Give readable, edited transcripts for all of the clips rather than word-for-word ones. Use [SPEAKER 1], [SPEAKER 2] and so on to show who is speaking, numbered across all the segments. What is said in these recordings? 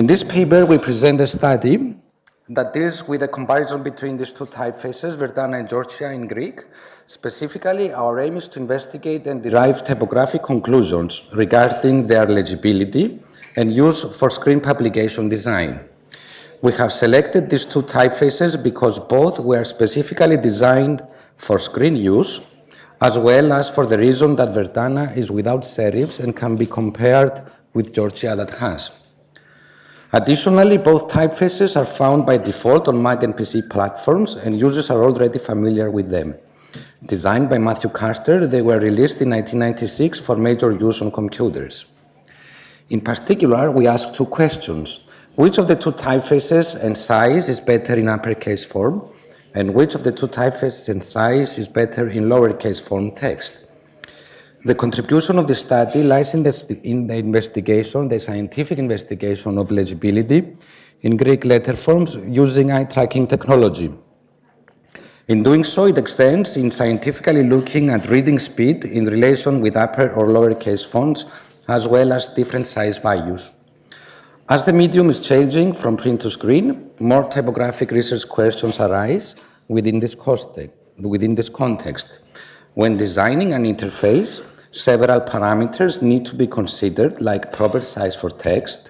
[SPEAKER 1] In this paper, we present a study that deals with a comparison between these two typefaces, Verdana and Georgia in Greek. Specifically, our aim is to investigate and derive typographic conclusions regarding their legibility and use for screen publication design. We have selected these two typefaces because both were specifically designed for screen use, as well as for the reason that Verdana is without serifs and can be compared with Georgia that has. Additionally, both typefaces are found by default on Mac and PC platforms, and users are already familiar with them. Designed by Matthew Carter, they were released in 1996 for major use on computers. In particular, we asked two questions. Which of the two typefaces and size is better in uppercase form, and which of the two typefaces and size is better in lowercase form text? The contribution of the study lies in the investigation, the scientific investigation of legibility in Greek letter forms using eye tracking technology. In doing so, it extends in scientifically looking at reading speed in relation with upper or lowercase fonts, as well as different size values. As the medium is changing from print to screen, more typographic research questions arise within this context. When designing an interface, several parameters need to be considered, like proper size for text,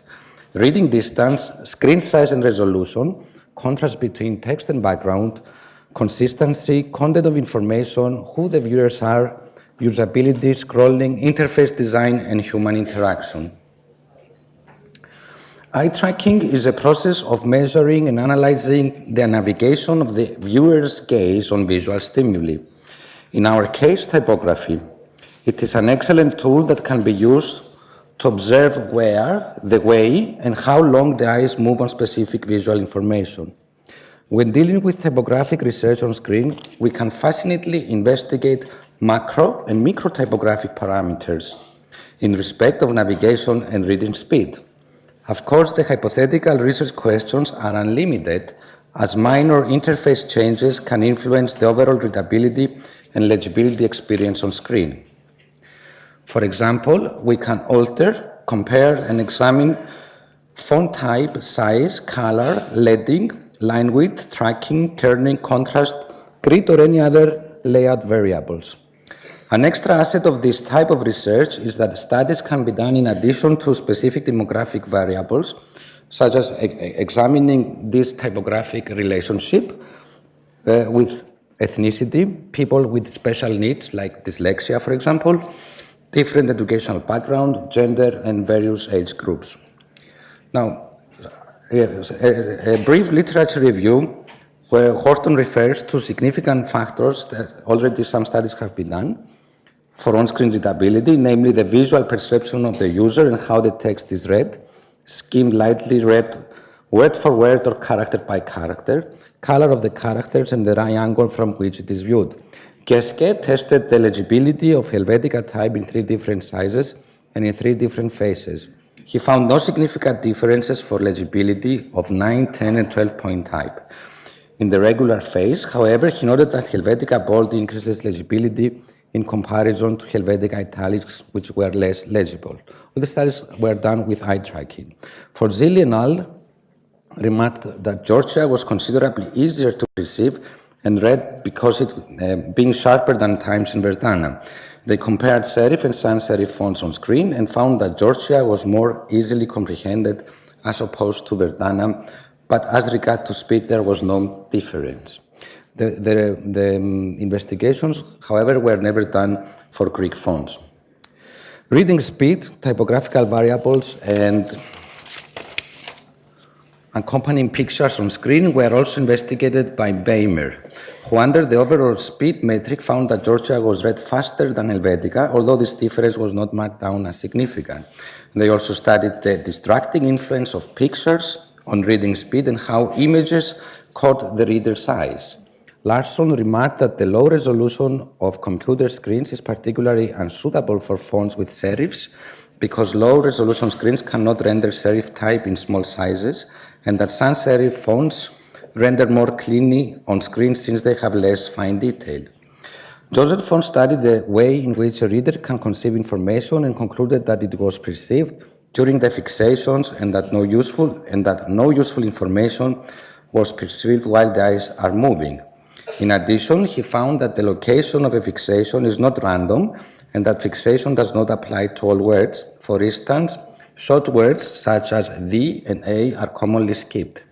[SPEAKER 1] reading distance, screen size and resolution, contrast between text and background, consistency, content of information, who the viewers are, usability, scrolling, interface design, and human interaction. Eye tracking is a process of measuring and analyzing the navigation of the viewer's gaze on visual stimuli. In our case, typography. It is an excellent tool that can be used to observe where, the way, and how long the eyes move on specific visual information. When dealing with typographic research on screen, we can fascinately investigate macro and micro typographic parameters in respect of navigation and reading speed. Of course, the hypothetical research questions are unlimited, as minor interface changes can influence the overall readability and legibility experience on screen. For example, we can alter, compare, and examine font type, size, color, leading, line width, tracking, kerning, contrast, grid, or any other layout variables. An extra asset of this type of research is that studies can be done in addition to specific demographic variables, such as examining this typographic relationship with ethnicity, people with special needs like dyslexia, for example, different educational background, gender, and various age groups. Now, a brief literature review where Horton refers to significant factors that already some studies have been done for on-screen readability, namely the visual perception of the user and how the text is read, skimmed, lightly read, word for word or character by character, color of the characters, and the eye angle from which it is viewed. Keske tested the legibility of Helvetica type in 3 different sizes and in 3 different phases. He found no significant differences for legibility of 9, 10, and 12-point type. In the regular phase, however, he noted that Helvetica bold increases legibility in comparison to Helvetica italics, which were less legible. All the studies were done with eye tracking. For Zilli and al. Remarked that Georgia was considerably easier to receive and read because it being sharper than Times and Verdana. They compared serif and sans serif fonts on screen and found that Georgia was more easily comprehended as opposed to Verdana, but as regard to speed, there was no difference. The investigations, however, were never done for Greek fonts. Reading speed, typographical variables, and accompanying pictures on screen were also investigated by Beimer, who under the overall speed metric found that Georgia was read faster than Helvetica, although this difference was not marked down as significant. They also studied the distracting influence of pictures on reading speed and how images caught the reader's eyes. Larsson remarked that the low resolution of computer screens is particularly unsuitable for fonts with serifs because low resolution screens cannot render serif type in small sizes, and that sans serif fonts render more cleanly on screen since they have less fine detail. Joseph Font studied the way in which a reader can conceive information and concluded that it was perceived during the fixations and that no useful information was perceived while the eyes are moving. In addition, he found that the location of a fixation is not random and that fixation does not apply to all words. For instance, short words such as the and a are commonly skipped.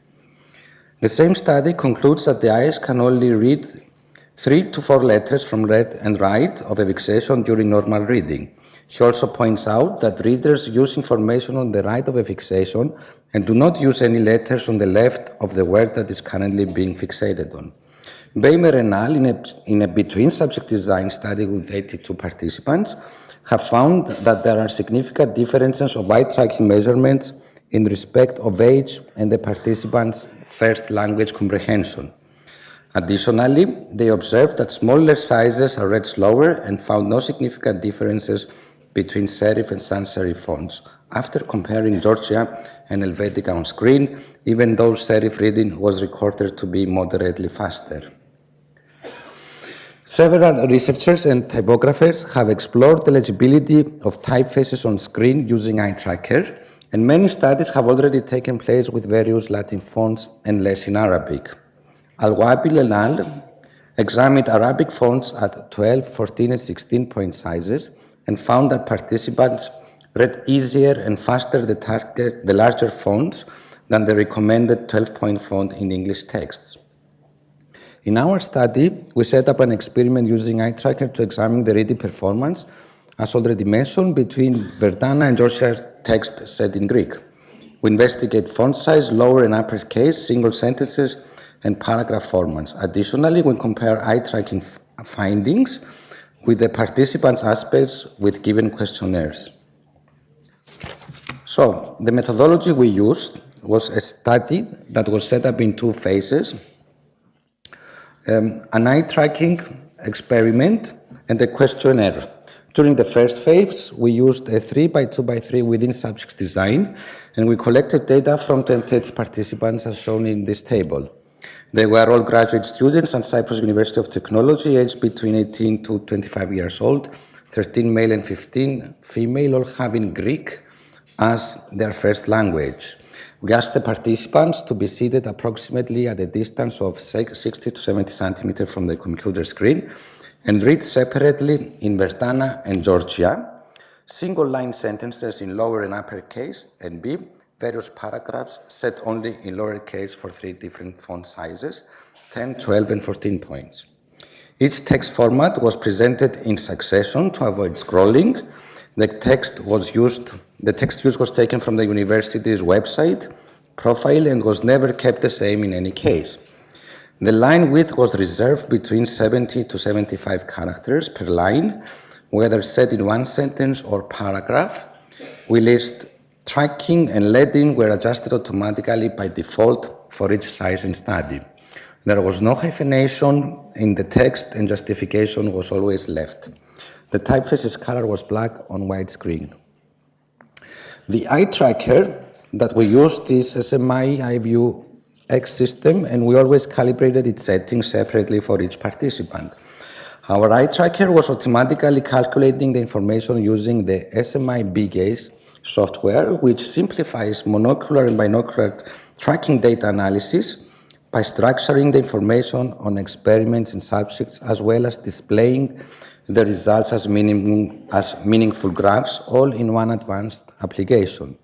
[SPEAKER 1] The same study concludes that the eyes can only read 3 to 4 letters from left and right of a fixation during normal reading. He also points out that readers use information on the right of a fixation and do not use any letters on the left of the word that is currently being fixated on. Beimer and al. In a between-subject design study with 82 participants have found that there are significant differences of eye tracking measurements in respect of age and the participants' first language comprehension. Additionally, they observed that smaller sizes are read slower and found no significant differences between serif and sans serif fonts. After comparing Georgia and Helvetica on screen, even though serif reading was recorded to be moderately faster. Several researchers and typographers have explored the legibility of typefaces on screen using eye tracker, and many studies have already taken place with various Latin fonts and less in Arabic. Al-Wabil and al. Examined Arabic fonts at 12, 14, and 16 point sizes and found that participants read easier and faster the larger fonts than the recommended 12-point font in English texts. In our study, we set up an experiment using eye tracker to examine the reading performance, as already mentioned, between Verdana and Georgia's text set in Greek. We investigate font size, lower and uppercase, single sentences, and paragraph formats. Additionally, we compare eye tracking findings with the participants' aspects with given questionnaires. So, the methodology we used was a study that was set up in 2 phases. An eye tracking experiment and a questionnaire. During the first phase, we used a 3x2x3 within subjects design, and we collected data from 28 participants as shown in this table. They were all graduate students at Cyprus University of Technology, aged between 18 to 25 years old, 13 male and 15 female, all having Greek as their first language. We asked the participants to be seated approximately at a distance of 60 to 70 centimeters from the computer screen and read separately in Verdana and Georgia, single-line sentences in lower and uppercase, and B, various paragraphs set only in lowercase for 3 different font sizes, 10, 12, and 14 points. Each text format was presented in succession to avoid scrolling. The text used was taken from the university's website profile and was never kept the same in any case. The line width was reserved between 70 to 75 characters per line, whether said in one sentence or paragraph. We list tracking and leading were adjusted automatically by default for each size and study. There was no hyphenation in the text and justification was always left. The typeface's color was black on white screen. The eye tracker that we used is SMI iView X system, and we always calibrated its settings separately for each participant. Our eye tracker was automatically calculating the information using the SMI B-Gaze software, which simplifies monocular and binocular tracking data analysis by structuring the information on experiments and subjects, as well as displaying the results as meaningful graphs, all in one advanced application.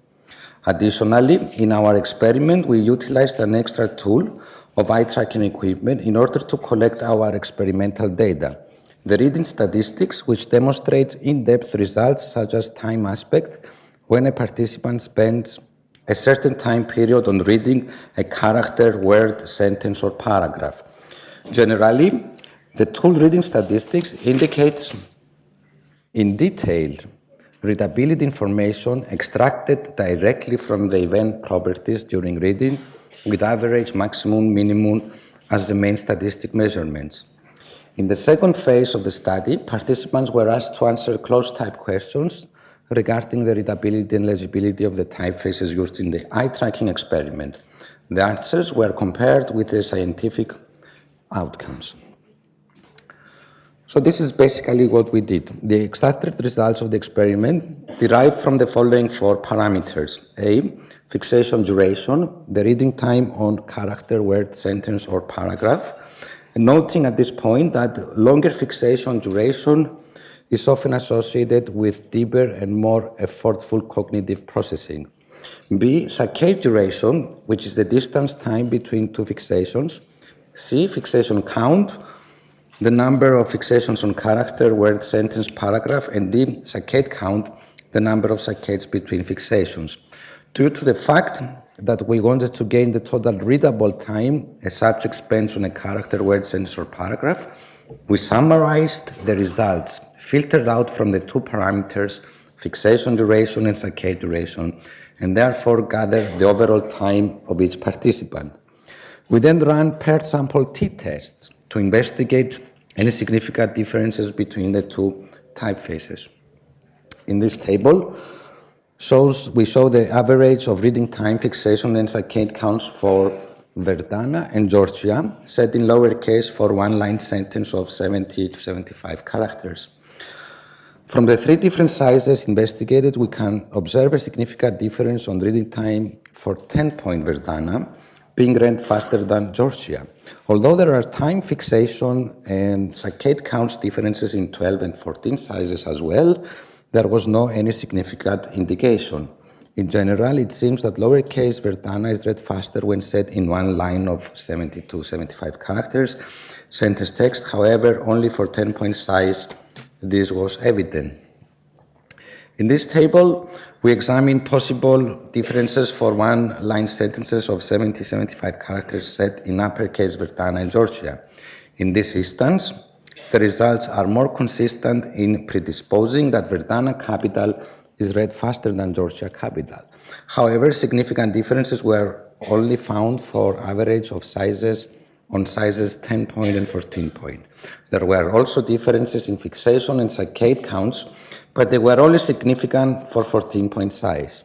[SPEAKER 1] Additionally, in our experiment, we utilized an extra tool of eye tracking equipment in order to collect our experimental data. The reading statistics, which demonstrates in-depth results such as time aspect, when a participant spends a certain time period on reading a character, word, sentence, or paragraph. Generally, the tool reading statistics indicates in detail readability information extracted directly from the event properties during reading, with average, maximum, minimum as the main statistic measurements. In the second phase of the study, participants were asked to answer closed-type questions regarding the readability and legibility of the typefaces used in the eye tracking experiment. The answers were compared with the scientific outcomes. So this is basically what we did. The extracted results of the experiment derived from the following 4 parameters. A, fixation duration, the reading time on character, word, sentence, or paragraph. And noting at this point that longer fixation duration is often associated with deeper and more effortful cognitive processing. B, saccade duration, which is the distance time between 2 fixations. C, fixation count, the number of fixations on character, word, sentence, paragraph, and D, saccade count, the number of saccades between fixations. Due to the fact that we wanted to gain the total readable time a subject spends on a character, word, sentence, or paragraph, we summarized the results, filtered out from the 2 parameters, fixation duration and saccade duration, and therefore gathered the overall time of each participant. We then ran paired sample t-tests to investigate any significant differences between the 2 typefaces. In this table, we show the average of reading time, fixation, and saccade counts for Verdana and Georgia, set in lowercase for one-line sentence of 70 to 75 characters. From the 3 different sizes investigated, we can observe a significant difference on reading time for 10-point Verdana, being read faster than Georgia. Although there are time fixation and saccade counts differences in 12 and 14 sizes as well, there was no any significant indication. In general, it seems that lowercase Verdana is read faster when set in one line of 70 to 75 characters. Sentence text, however, only for 10-point size, this was evident. In this table, we examine possible differences for one-line sentences of 70-75 characters set in uppercase Verdana and Georgia. In this instance, the results are more consistent in predisposing that Verdana capital is read faster than Georgia capital. However, significant differences were only found for average of sizes on sizes 10-point and 14-point. There were also differences in fixation and saccade counts, but they were only significant for 14-point size.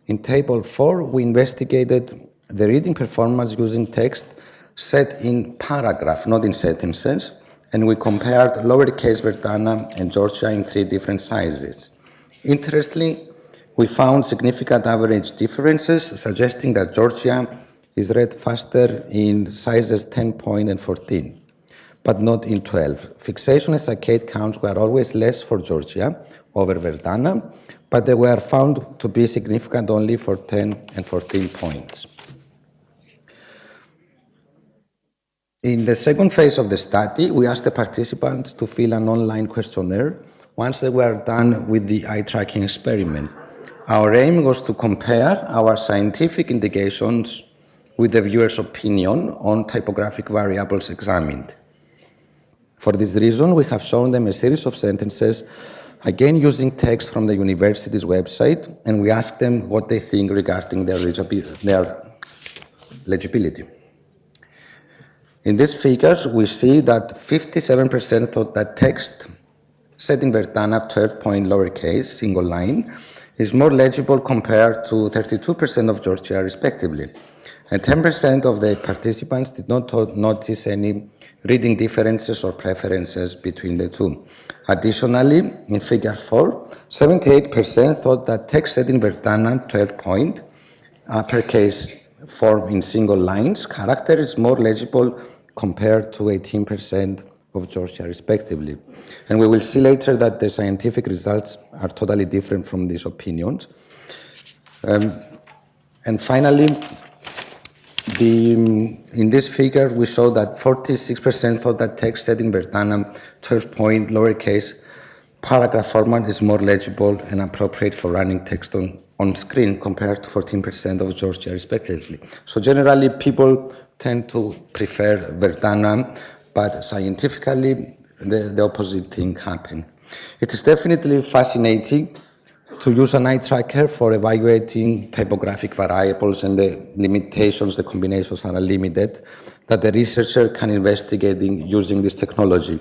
[SPEAKER 1] In Table 4, we investigated the reading performance using text set in paragraph, not in sentences, and we compared lowercase Verdana and Georgia in 3 different sizes. Interestingly, we found significant average differences, suggesting that Georgia is read faster in sizes 10-point and 14, but not in 12. Fixation and saccade counts were always less for Georgia over Verdana, but they were found to be significant only for 10 and 14 points. In the second phase of the study, we asked the participants to fill an online questionnaire once they were done with the eye tracking experiment. Our aim was to compare our scientific indications with the viewer's opinion on typographic variables examined. For this reason, we have shown them a series of sentences, again using text from the university's website, and we asked them what they think regarding their legibility. In these figures, we see that 57% thought that text set in Verdana 12-point lowercase single line is more legible compared to 32% of Georgia respectively. And 10% of the participants did not notice any reading differences or preferences between the 2. Additionally, in figure 4, 78% thought that text set in Verdana 12-point uppercase form in single lines character is more legible compared to 18% of Georgia respectively. And we will see later that the scientific results are totally different from these opinions. And finally, in this figure, we show that 46% thought that text set in Verdana 12-point lowercase paragraph format is more legible and appropriate for running text on screen compared to 14% of Georgia respectively. So generally, people tend to prefer Verdana, but scientifically, the opposite thing happened. It is definitely fascinating to use an eye tracker for evaluating typographic variables, and the limitations, the combinations are limited, that the researcher can investigate using this technology.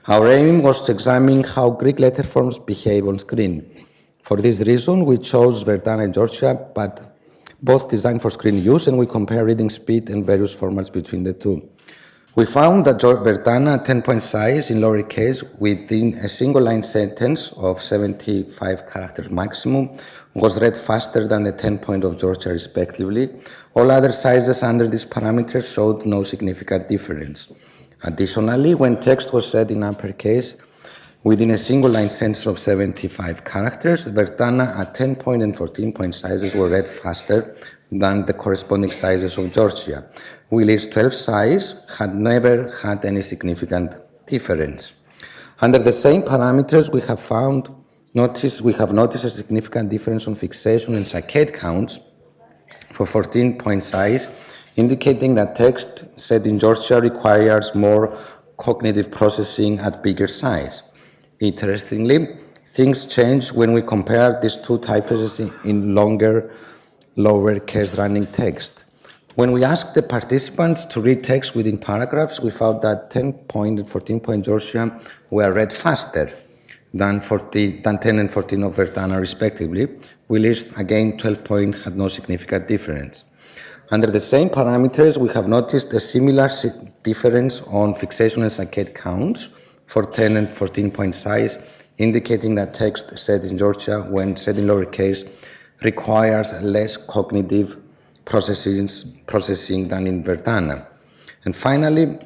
[SPEAKER 1] Our aim was to examine how Greek letter forms behave on screen. For this reason, we chose Verdana and Georgia, but both designed for screen use, and we compare reading speed and various formats between the 2. We found that Verdana 10-point size in lowercase within a single line sentence of 75 characters maximum was read faster than the 10-point of Georgia respectively. All other sizes under this parameter showed no significant difference. Additionally, when text was said in uppercase within a single line sentence of 75 characters, Verdana at 10-point and 14-point sizes were read faster than the corresponding sizes of Georgia, while 12 size had never had any significant difference. Under the same parameters, we have noticed a significant difference on fixation and saccade counts for 14-point size, indicating that text said in Georgia requires more cognitive processing at bigger size. Interestingly, things change when we compare these two typefaces in longer, lowercase running text. When we asked the participants to read text within paragraphs, we found that 10-point and 14-point Georgia were read faster than 10 and 14 of Verdana respectively, whilst again 12-point had no significant difference. Under the same parameters, we have noticed a similar difference on fixation and saccade counts for 10 and 14-point size, indicating that text said in Georgia, when said in lowercase, requires less cognitive processing than in Verdana. And finally,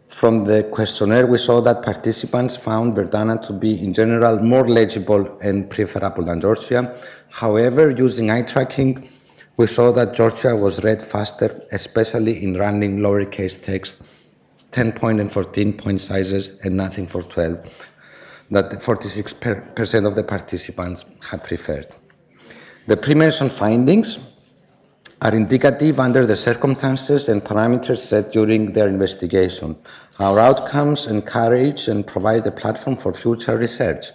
[SPEAKER 1] from the questionnaire, we saw that participants found Verdana to be, in general, more legible and preferable than Georgia. However, using eye tracking, we saw that Georgia was read faster, especially in running lowercase text, 10-point and 14-point sizes, and nothing for 12, that 46% of the participants had preferred. The pre-mentioned findings are indicative under the circumstances and parameters set during their investigation. Our outcomes encourage and provide a platform for future research.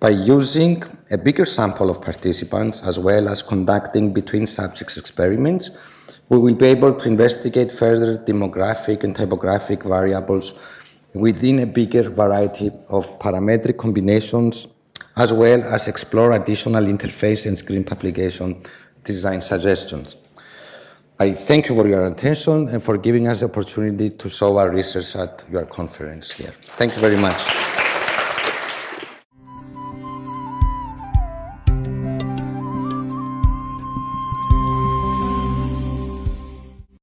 [SPEAKER 1] By using a bigger sample of participants as well as conducting between subjects experiments, we will be able to investigate further demographic and typographic variables within a bigger variety of parametric combinations, as well as explore additional interface and screen publication design suggestions. I thank you for your attention and for giving us the opportunity to show our research at your conference here. Thank you very much.